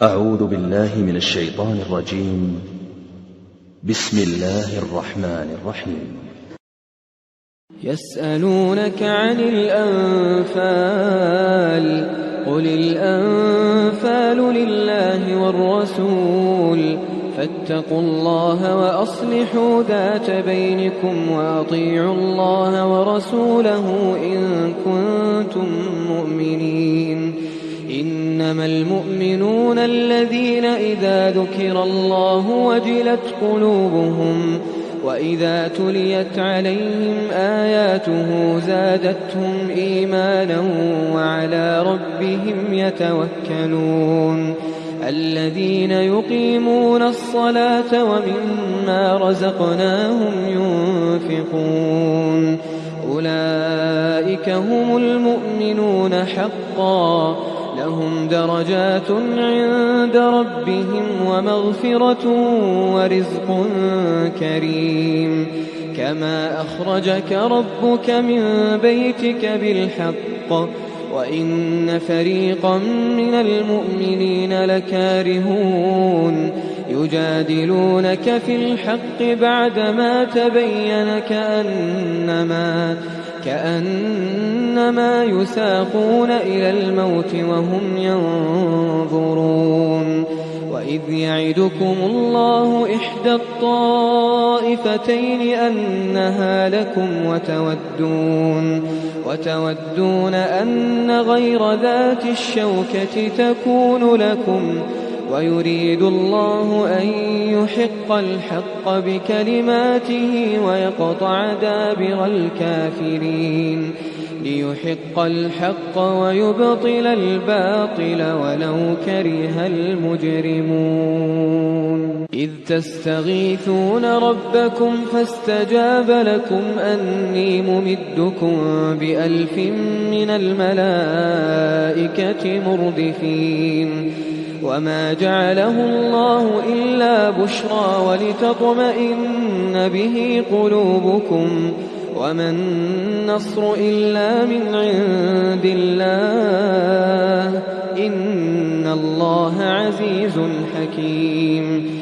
أعوذ بالله من الشيطان الرجيم. بسم الله الرحمن الرحيم. يسألونك عن الأنفال قل الأنفال لله والرسول فاتقوا الله وأصلحوا ذات بينكم وأطيعوا الله ورسوله إن كنتم مؤمنين. إنما المؤمنون الذين إذا ذكر الله وجلت قلوبهم وإذا تليت عليهم آياته زادتهم إيمانا وعلى ربهم يتوكلون. الذين يقيمون الصلاة ومما رزقناهم ينفقون أولئك هم المؤمنون حقا لهم درجات عند ربهم ومغفرة ورزق كريم. كما أخرجك ربك من بيتك بالحق وإن فريقا من المؤمنين لكارهون يجادلونك في الحق بعدما تبين كأنما يساقون إلى الموت وهم ينظرون. وإذ يعدكم الله إحدى الطائفتين أنها لكم وتودون أن غير ذات الشوكة تكون لكم ويريد الله أن يحق الحق بكلماته ويقطع دابر الكافرين ليحق الحق ويبطل الباطل ولو كره المجرمون. إذ تستغيثون ربكم فاستجاب لكم أني ممدكم ب1000 من الملائكة مردفين. وما جعله الله إلا بشرى ولتطمئن به قلوبكم وما النصر إلا من عند الله إن الله عزيز حكيم.